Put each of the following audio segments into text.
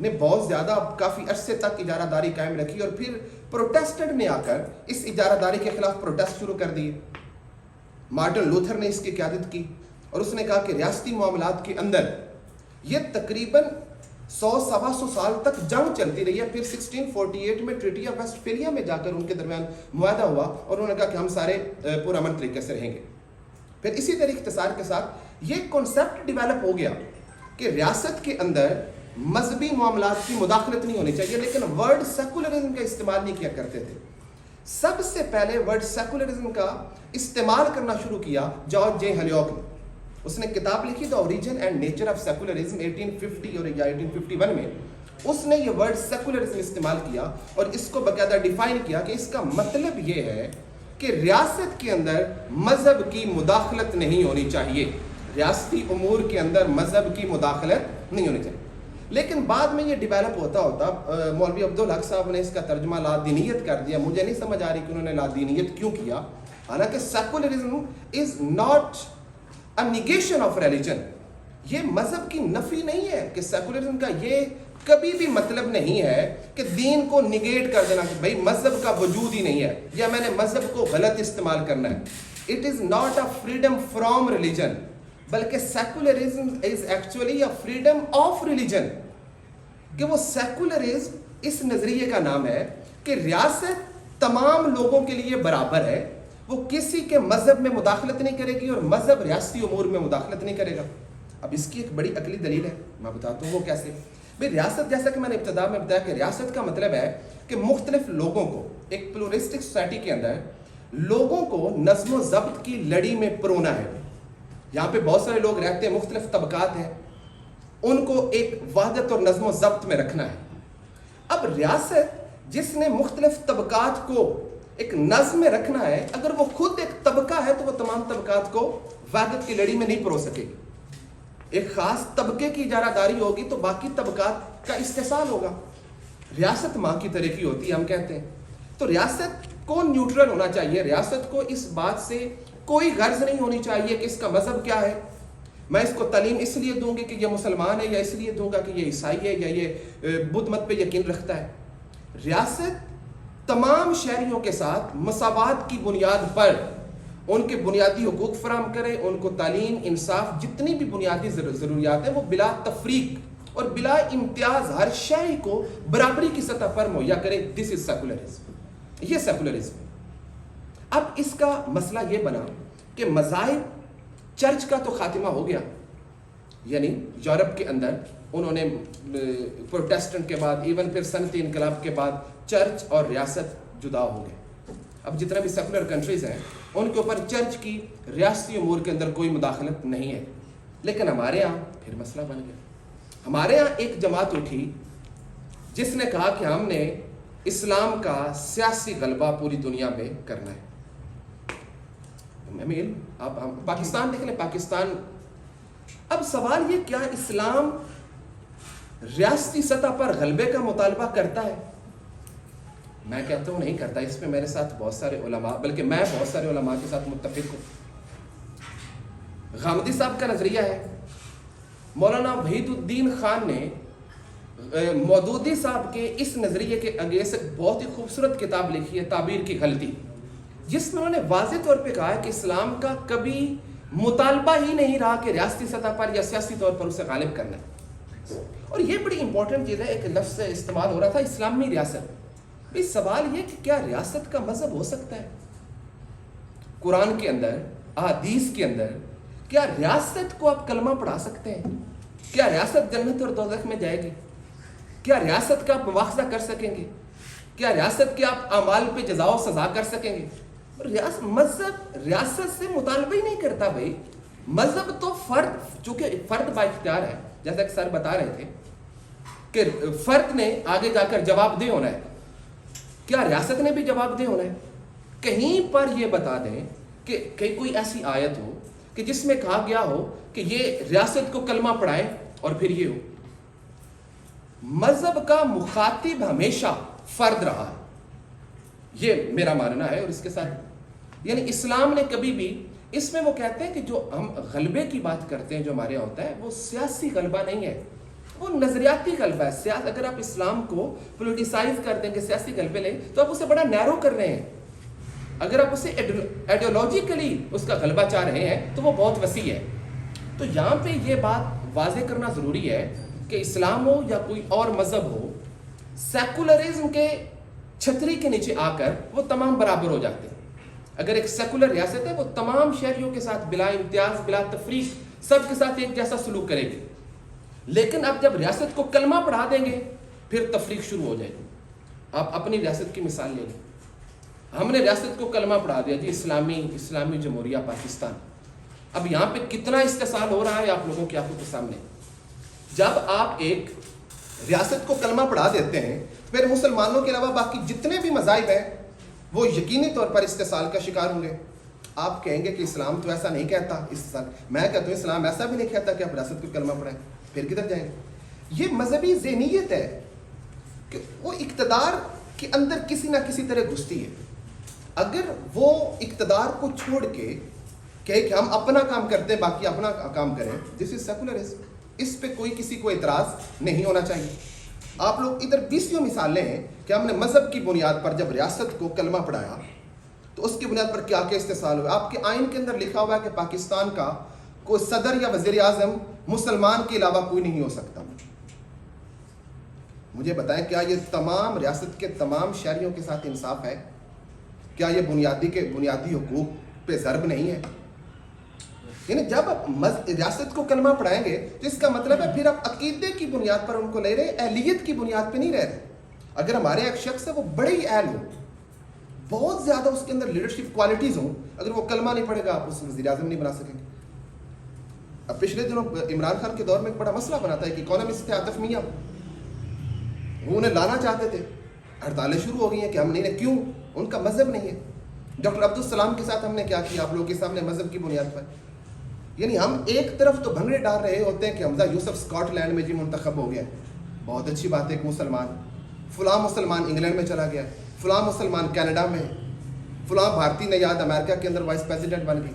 نے بہت زیادہ کافی عرصے تک اجارہ داری قائم رکھی، اور پھر پروٹیسٹنٹ نے آ کر اس اجارہ داری کے خلاف پروٹیسٹ شروع کر دیے. مارٹن لوتھر نے اس کی قیادت کی، اور اس نے کہا کہ ریاستی معاملات کے اندر یہ تقریباً 100-125 سال تک جنگ چلتی رہی ہے. پھر 1648 میں ٹریٹی آف ویسٹ فیلیا میں جا کر ان کے درمیان معاہدہ ہوا، اور انہوں نے کہا کہ ہم سارے پرامن طریقے سے رہیں گے. پھر اسی طرح اختصار کے ساتھ یہ کنسیپٹ ڈیولپ ہو گیا کہ ریاست کے اندر مذہبی معاملات کی مداخلت نہیں ہونی چاہیے، لیکن ورڈ سیکولرزم کا استعمال نہیں کیا کرتے تھے. سب سے پہلے ورڈ سیکولرزم کا استعمال کرنا شروع کیا جارج جے ہلیوک نے. اس نے کتاب لکھی the origin and nature of secularism 1850 اور 1851 میں. اس نے یہ ورڈ سیکولرزم استعمال کیا اور اس کو باقاعدہ ڈیفائن کیا کہ اس کا مطلب یہ ہے کہ ریاست کے اندر مذہب کی مداخلت نہیں ہونی چاہیے. ریاستی امور کے اندر مذہب کی مداخلت نہیں ہونی چاہیے. لیکن بعد میں یہ ڈیولپ ہوتا مولوی عبدالحق صاحب نے اس کا ترجمہ لادینیت کر دیا. مجھے نہیں سمجھ آ رہی کہ انہوں نے لادینیت کیوں کیا، حالانکہ secularism is not a negation of religion. یہ مذہب کی نفی نہیں ہے کہ سیکولرزم کا یہ کبھی بھی مطلب نہیں ہے کہ دین کو نگیٹ کر دینا کہ بھائی مذہب کا وجود ہی نہیں ہے یا میں نے مذہب کو غلط استعمال کرنا ہے. It is not a freedom from religion, بلکہ secularism is actually a freedom of religion. کہ وہ سیکولرزم اس نظریے کا نام ہے کہ ریاست تمام لوگوں کے لیے برابر ہے، وہ کسی کے مذہب میں مداخلت نہیں کرے گی اور مذہب ریاستی امور میں مداخلت نہیں کرے گا. اب اس کی ایک بڑی عقلی دلیل ہے، میں بتاتا ہوں وہ کیسے. بھئی ریاست، جیسا کہ میں نے ابتدا میں بتایا کہ ریاست کا مطلب ہے کہ مختلف لوگوں کو ایک پلورسٹک سوسائٹی کے اندر لوگوں کو نظم و ضبط کی لڑی میں پرونا ہے. یہاں پہ بہت سارے لوگ رہتے ہیں، مختلف طبقات ہیں، ان کو ایک وحدت اور نظم و ضبط میں رکھنا ہے. اب ریاست جس نے مختلف طبقات کو ایک نظم میں رکھنا ہے، اگر وہ خود ایک طبقہ ہے تو وہ تمام طبقات کو وحدت کی لڑی میں نہیں پرو سکے گی. ایک خاص طبقے کی اجارہ داری ہوگی تو باقی طبقات کا استحصال ہوگا. ریاست ماں کی ترقی ہوتی ہے ہم کہتے ہیں. تو ریاست کو نیوٹرل ہونا چاہیے. ریاست کو اس بات سے کوئی غرض نہیں ہونی چاہیے کہ اس کا مذہب کیا ہے، میں اس کو تعلیم اس لیے دوں گی کہ یہ مسلمان ہے، یا اس لیے دوں گا کہ یہ عیسائی ہے، یا یہ بدھ مت پہ یقین رکھتا ہے. ریاست تمام شہریوں کے ساتھ مساوات کی بنیاد پر ان کے بنیادی حقوق فراہم کرے، ان کو تعلیم، انصاف، جتنی بھی بنیادی ضروریات ہیں وہ بلا تفریق اور بلا امتیاز ہر شہری کو برابری کی سطح پر مہیا کرے. دس از سیکولرزم. یہ سیکولرزم. اب اس کا مسئلہ یہ بنا کہ مذاہب، چرچ کا تو خاتمہ ہو گیا، یعنی یورپ کے اندر انہوں نے پروٹیسٹنٹ کے بعد، ایون پھر صنعتی انقلاب کے بعد چرچ اور ریاست جدا ہو گئے. اب جتنا بھی سیکولر کنٹریز ہیں ان کے اوپر چرچ کی ریاستی امور کے اندر کوئی مداخلت نہیں ہے. لیکن ہمارے ہاں پھر مسئلہ بن گیا. ہمارے ہاں ایک جماعت اٹھی جس نے کہا کہ ہم نے اسلام کا سیاسی غلبہ پوری دنیا میں کرنا ہے. آپ پاکستان دیکھ لیں، پاکستان. اب سوال یہ، کیا اسلام ریاستی سطح پر غلبے کا مطالبہ کرتا ہے؟ میں کہتا ہوں نہیں کرتا. اس پہ میرے ساتھ بہت سارے علماء، بلکہ میں بہت سارے علماء کے ساتھ متفق ہوں. غامدی صاحب کا نظریہ ہے. مولانا وحید الدین خان نے مودودی صاحب کے اس نظریے کے اگینسٹ بہت ہی خوبصورت کتاب لکھی ہے، تعبیر کی غلطی، جس میں انہوں نے واضح طور پہ کہا ہے کہ اسلام کا کبھی مطالبہ ہی نہیں رہا کہ ریاستی سطح پر یا سیاسی طور پر اسے غالب کرنا ہے. اور یہ بڑی امپورٹنٹ چیز ہے. ایک لفظ استعمال ہو رہا تھا، اسلامی ریاست. اس سوال یہ کہ کیا ریاست کا مذہب ہو سکتا ہے؟ قرآن کے اندر، احادیث کے اندر کیا ریاست کو آپ کلمہ پڑھا سکتے ہیں؟ کیا ریاست جنت اور دوزخ میں جائے گی؟ کیا ریاست کا آپ مواخذہ کر سکیں گے؟ کیا ریاست کے آپ اعمال پہ جزا و سزا کر سکیں گے؟ مذہب ریاست سے مطالبہ ہی نہیں کرتا. بھائی مذہب تو فرد، چونکہ فرد با اختیار ہے، جیسا کہ سر بتا رہے تھے کہ فرد نے آگے جا کر جواب دہ ہونا ہے. کیا ریاست نے بھی جواب دہ ہونا ہے؟ کہیں پر یہ بتا دیں کہ کوئی ایسی آیت ہو کہ جس میں کہا گیا ہو کہ یہ ریاست کو کلمہ پڑھائیں اور پھر یہ ہو. مذہب کا مخاطب ہمیشہ فرد رہا ہے، یہ میرا ماننا ہے. اور اس کے ساتھ یعنی اسلام نے کبھی بھی اس میں وہ کہتے ہیں کہ جو ہم غلبے کی بات کرتے ہیں جو ہمارے یہاں ہوتا ہے وہ سیاسی غلبہ نہیں ہے، وہ نظریاتی غلبہ ہے. اگر آپ اسلام کو پولیٹیسائز کر دیں گے, سیاسی غلبے لیں, تو آپ اسے بڑا نیرو کر رہے ہیں. اگر آپ اسے ایڈیولوجیکلی اس کا غلبہ چاہ رہے ہیں تو وہ بہت وسیع ہے. تو یہاں پہ یہ بات واضح کرنا ضروری ہے کہ اسلام ہو یا کوئی اور مذہب ہو, سیکولرزم کے چھتری کے نیچے آ کر وہ تمام برابر ہو جاتے ہیں. اگر ایک سیکولر ریاست ہے وہ تمام شہریوں کے ساتھ بلا امتیاز بلا تفریق سب کے ساتھ ایک جیسا سلوک کرے گی. لیکن اب جب ریاست کو کلمہ پڑھا دیں گے پھر تفریق شروع ہو جائے گی. آپ اپنی ریاست کی مثال لے لیں. ہم نے ریاست کو کلمہ پڑھا دیا جی اسلامی جمہوریہ پاکستان. اب یہاں پہ کتنا استحصال ہو رہا ہے آپ لوگوں کی آنکھوں کے سامنے. جب آپ ایک ریاست کو کلمہ پڑھا دیتے ہیں پھر مسلمانوں کے علاوہ باقی جتنے بھی مذاہب ہیں وہ یقینی طور پر استحصال کا شکار ہوں گے. آپ کہیں گے کہ اسلام تو ایسا نہیں کہتا. میں کہتا ہوں اسلام ایسا بھی نہیں کہتا کہ آپ ریاست کو کلمہ پڑھیں. پھر کدھر جائیں گے؟ یہ مذہبی ذہنیت ہے کہ وہ اقتدار کے اندر کسی نہ کسی طرح گھستی ہے. اگر وہ اقتدار کو چھوڑ کے کہ ہم اپنا کام کرتے ہیں باقی اپنا کام کریں, دس از سیکولرزم. اس پہ کوئی کسی کو اعتراض نہیں ہونا چاہیے. آپ لوگ ادھر 20 مثالیں ہیں کہ ہم نے مذہب کی بنیاد پر جب ریاست کو کلمہ پڑھایا تو اس کی بنیاد پر کیا کیا استحصال ہوئے. آپ کے آئین کے اندر لکھا ہوا ہے کہ پاکستان کا کوئی صدر یا وزیر اعظم مسلمان کے علاوہ کوئی نہیں ہو سکتا. مجھے بتائیں کیا یہ تمام ریاست کے تمام شہریوں کے ساتھ انصاف ہے؟ کیا یہ بنیادی حقوق پہ ضرب نہیں ہے؟ یعنی جب آپ ریاست کو کلمہ پڑھائیں گے تو اس کا مطلب ہے پھر آپ عقیدے کی بنیاد پر ان کو لے رہے, اہلیت کی بنیاد پہ نہیں رہ رہے. اگر ہمارے ایک شخص ہے وہ بڑے ہی اہل ہو, بہت زیادہ اس کے اندر لیڈرشپ کوالٹیز ہوں, اگر وہ کلمہ نہیں پڑھے گا آپ اس وزیر اعظم نہیں بنا سکیں گے. اب پچھلے دنوں عمران خان کے دور میں ایک بڑا مسئلہ بنا تھا کہ اکانومسٹ تھے عاطف میاں, وہ انہیں لانا چاہتے تھے. ہڑتالیں شروع ہو گئی ہیں کہ ہم نہیں. کیوں؟ ان کا مذہب نہیں ہے. ڈاکٹر عبدالسلام کے ساتھ ہم نے کیا کیا آپ لوگوں کے سامنے مذہب کی بنیاد پر. یعنی ہم ایک طرف تو بھنگڑے ڈال رہے ہوتے ہیں کہ حمزہ یوسف اسکاٹ لینڈ میں جی منتخب ہو گیا, بہت اچھی بات ہے. ایک مسلمان, فلاں مسلمان انگلینڈ میں چلا گیا, فلاں مسلمان کینیڈا میں, فلاں بھارتی نژاد امریکہ کے اندر وائس پریزیڈنٹ بن گئی.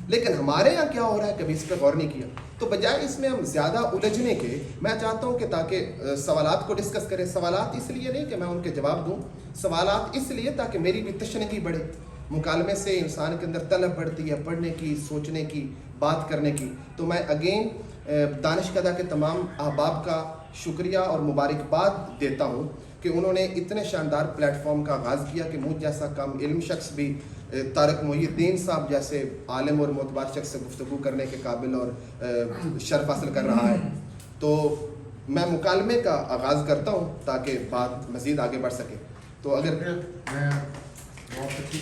لیکن ہمارے یہاں کیا ہو رہا ہے کبھی اس پہ غور نہیں کیا. تو بجائے اس میں ہم زیادہ الجھنے کے, میں چاہتا ہوں کہ تاکہ سوالات کو ڈسکس کریں. سوالات اس لیے نہیں کہ میں ان کے جواب دوں, سوالات اس لیے تاکہ میری بھی تشنگی بڑھے. مکالمے سے انسان کے اندر طلب بڑھتی ہے پڑھنے کی, سوچنے کی, بات کرنے کی. تو میں اگین دانش کدہ کے تمام احباب کا شکریہ اور مبارکباد دیتا ہوں کہ انہوں نے اتنے شاندار پلیٹ فارم کا آغاز کیا کہ مجھ جیسا کم علم شخص بھی طارق محی الدین صاحب جیسے عالم اور معتبر شخص سے گفتگو کرنے کے قابل اور شرف حاصل کر رہا ہے. تو میں مکالمے کا آغاز کرتا ہوں تاکہ بات مزید آگے بڑھ سکے. تو اگر میں بہت اچھی